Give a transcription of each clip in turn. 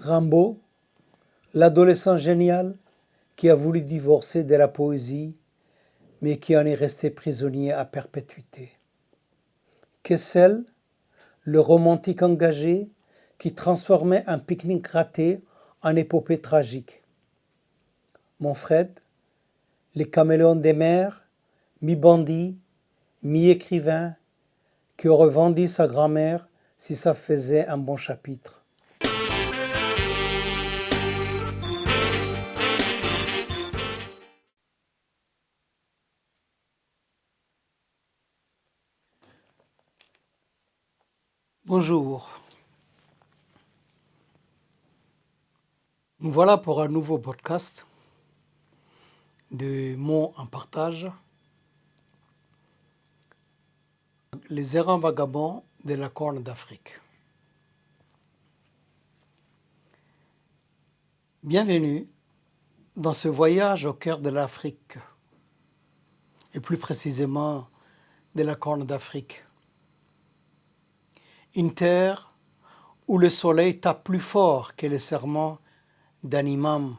Rimbaud, l'adolescent génial qui a voulu divorcer de la poésie, mais qui en est resté prisonnier à perpétuité. Kessel, le romantique engagé qui transformait un pique-nique raté en épopée tragique. Manfred, les caméléons des mers, mi-bandit, mi-écrivain, qui aurait vendu sa grand-mère si ça faisait un bon chapitre. Bonjour. Nous voilà pour un nouveau podcast de mots en partage. Les errants vagabonds de la Corne d'Afrique. Bienvenue dans ce voyage au cœur de l'Afrique, et plus précisément de la Corne d'Afrique. Une terre où le soleil tape plus fort que le sermon d'un imam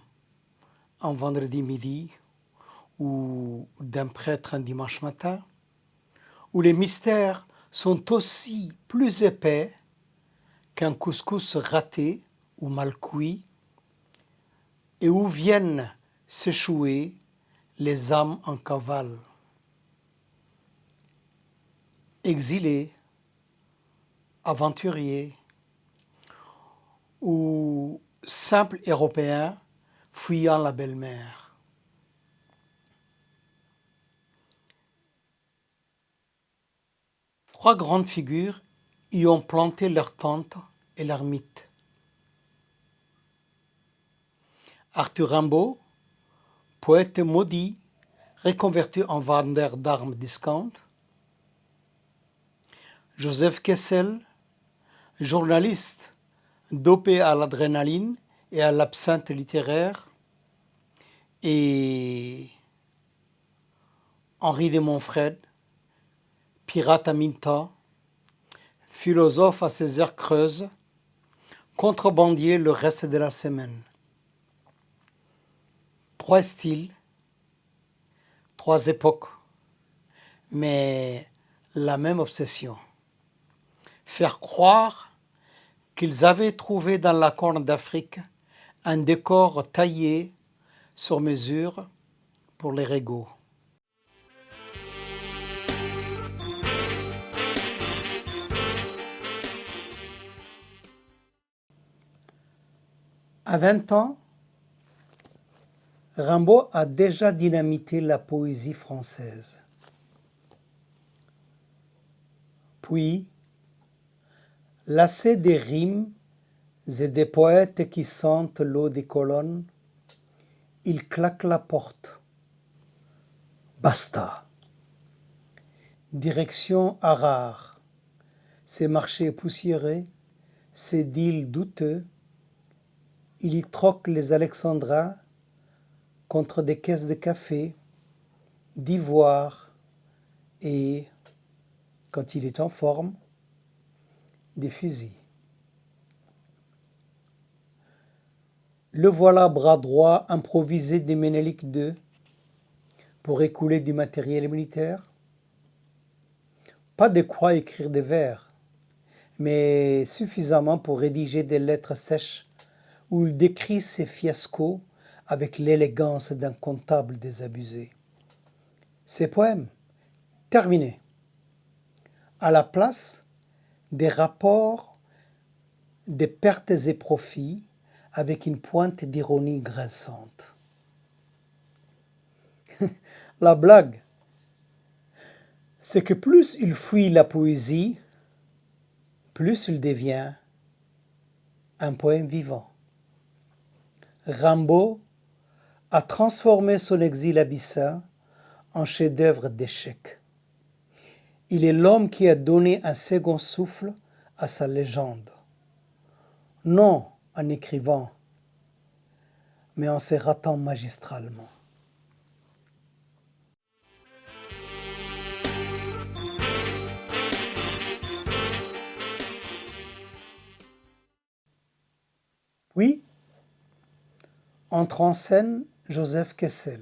un vendredi midi ou d'un prêtre un dimanche matin, où les mystères sont aussi plus épais qu'un couscous raté ou mal cuit, et où viennent s'échouer les âmes en cavale. Exilés, aventuriers ou simples Européens fuyant la belle-mer. Trois grandes figures y ont planté leurs tentes et leurs mythes. Arthur Rimbaud, poète maudit, reconverti en vendeur d'armes discount. Joseph Kessel, journaliste dopé à l'adrénaline et à l'absinthe littéraire. Et Henri de Manfred, pirate à mine-temps, philosophe à ses heures creuses, contrebandier le reste de la semaine. Trois styles, trois époques, mais la même obsession. Faire croire qu'ils avaient trouvé dans la Corne d'Afrique un décor taillé sur mesure pour les régaux. À 20 ans, Rimbaud a déjà dynamité la poésie française. Puis, lassé des rimes et des poètes qui sentent l'eau des colonnes, il claque la porte. Basta. Direction Harare. Ces marchés poussiéreux, ces deals douteux, il y troque les alexandrins contre des caisses de café, d'ivoire et, quand il est en forme, des fusils. Le voilà bras droit improvisé des Ménéliques II pour écouler du matériel militaire. Pas de quoi écrire des vers, mais suffisamment pour rédiger des lettres sèches où il décrit ses fiascos avec l'élégance d'un comptable désabusé. Ses poèmes, terminés. À la place, des rapports, des pertes et profits avec une pointe d'ironie grinçante. La blague, c'est que plus il fuit la poésie, plus il devient un poème vivant. Rimbaud a transformé son exil abyssin en chef-d'œuvre d'échec. Il est l'homme qui a donné un second souffle à sa légende. Non en écrivant, mais en se ratant magistralement. Oui, Entre en scène Joseph Kessel,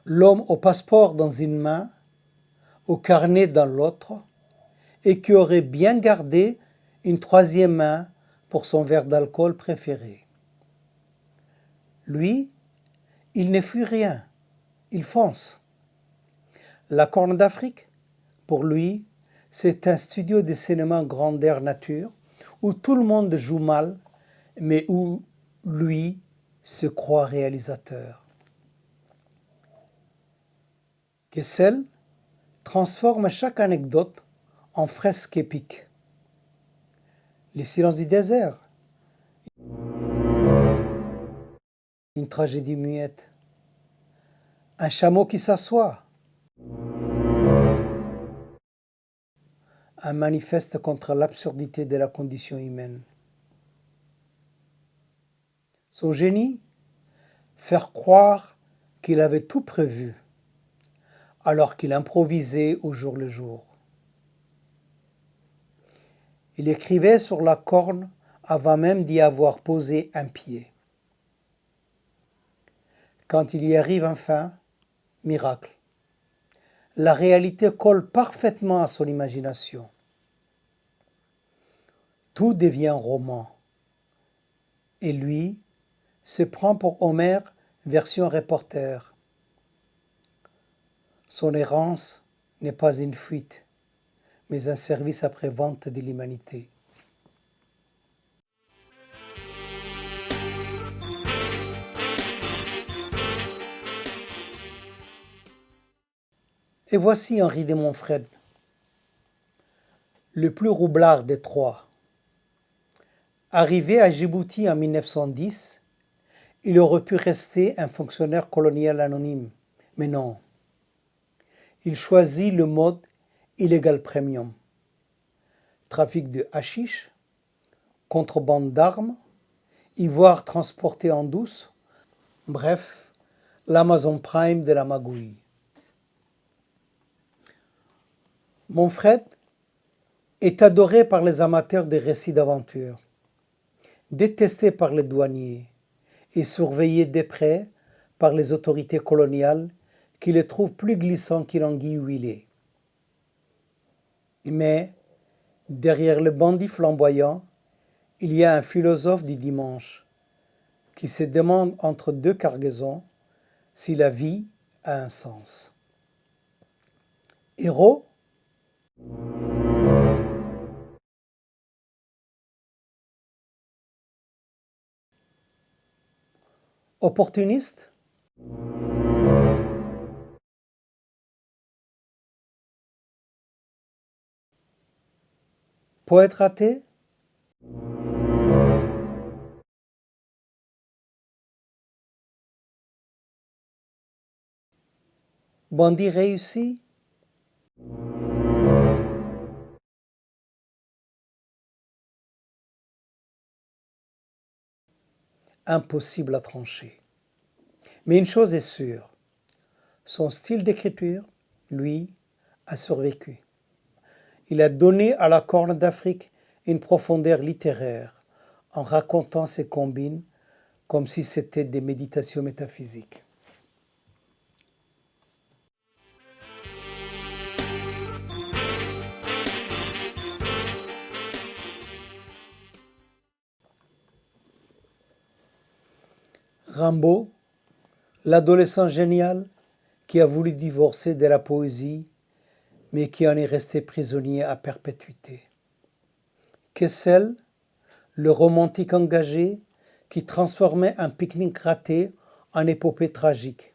l'homme au passeport dans une main, au carnet dans l'autre, et qui aurait bien gardé une troisième main pour son verre d'alcool préféré. Lui, il ne fuit rien, il fonce. La Corne d'Afrique, pour lui, c'est un studio de cinéma grandeur nature où tout le monde joue mal, mais où lui se croit réalisateur. Kessel transforme chaque anecdote en fresque épique. Les silences du désert, une tragédie muette. Un chameau qui s'assoit, un manifeste contre l'absurdité de la condition humaine. Son génie, faire croire qu'il avait tout prévu, alors qu'il improvisait au jour le jour. Il écrivait sur la corne avant même d'y avoir posé un pied. Quand il y arrive enfin, miracle. La réalité colle parfaitement à son imagination. Tout devient roman. Et lui se prend pour Homère version reporter. Son errance n'est pas une fuite, mais un service après-vente de l'humanité. Et voici Henri de Montfred, le plus roublard des trois. Arrivé à Djibouti en 1910, il aurait pu rester un fonctionnaire colonial anonyme, mais non. Il choisit le mode illégal premium. Trafic de hashish, contrebande d'armes, ivoire transporté en douce, bref, l'Amazon Prime de la magouille. Montfred est adoré par les amateurs des récits d'aventure, détesté par les douaniers et surveillé de près par les autorités coloniales qui le trouvent plus glissant qu'une anguille huilée. Mais, derrière le bandit flamboyant, il y a un philosophe du dimanche qui se demande entre deux cargaisons si la vie a un sens. Héros ? Opportuniste ? Poète raté ? Bandit réussi ? Impossible à trancher. Mais une chose est sûre, son style d'écriture, lui, a survécu. Il a donné à la Corne d'Afrique une profondeur littéraire en racontant ses combines comme si c'était des méditations métaphysiques. Rimbaud, l'adolescent génial qui a voulu divorcer de la poésie, mais qui en est resté prisonnier à perpétuité. Kessel, le romantique engagé qui transformait un pique-nique raté en épopée tragique.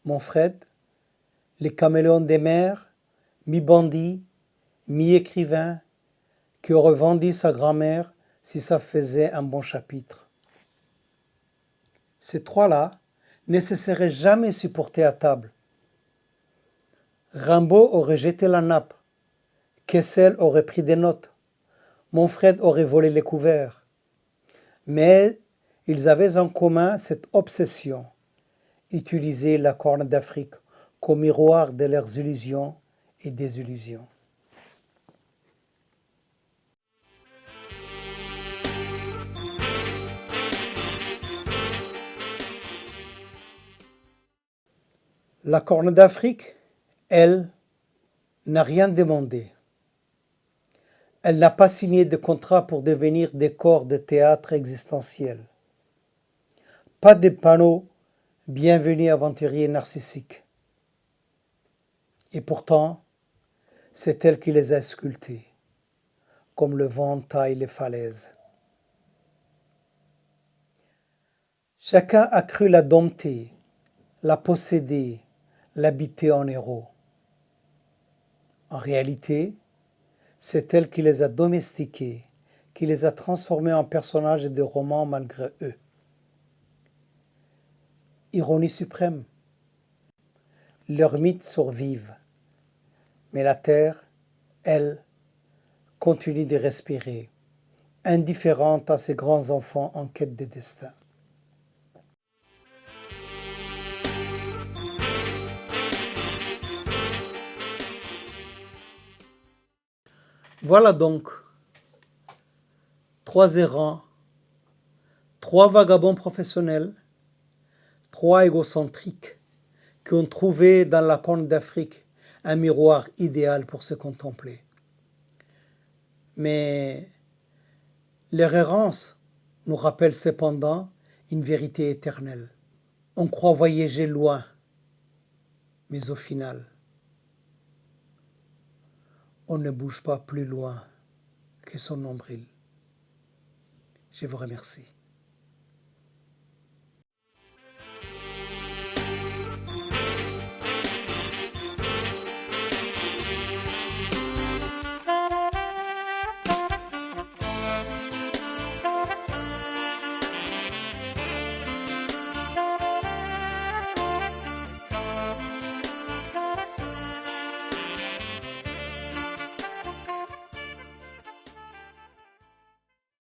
Montfred, les caméléons des mers, mi-bandit, mi-écrivain, qui aurait vendu sa grand-mère si ça faisait un bon chapitre. Ces trois-là ne se seraient jamais supportés à table. Rimbaud aurait jeté la nappe, Kessel aurait pris des notes, Montfred aurait volé les couverts. Mais ils avaient en commun cette obsession, utiliser la Corne d'Afrique comme miroir de leurs illusions et désillusions. La Corne d'Afrique, elle, n'a rien demandé. Elle n'a pas signé de contrat pour devenir décor de théâtre existentiel. Pas de panneaux bienvenue aventurier narcissique. Et pourtant, c'est elle qui les a sculptés, comme le vent taille les falaises. Chacun a cru la dompter, la posséder, l'habiter en héros. En réalité, c'est elle qui les a domestiqués, qui les a transformés en personnages de romans malgré eux. Ironie suprême, leurs mythes survivent, mais la terre, elle, continue de respirer, indifférente à ces grands enfants en quête de destin. Voilà donc 3 errants, 3 vagabonds professionnels, 3 égocentriques qui ont trouvé dans la Corne d'Afrique un miroir idéal pour se contempler. Mais leur errance nous rappelle cependant une vérité éternelle. On croit voyager loin, mais au final, on ne bouge pas plus loin que son nombril. Je vous remercie.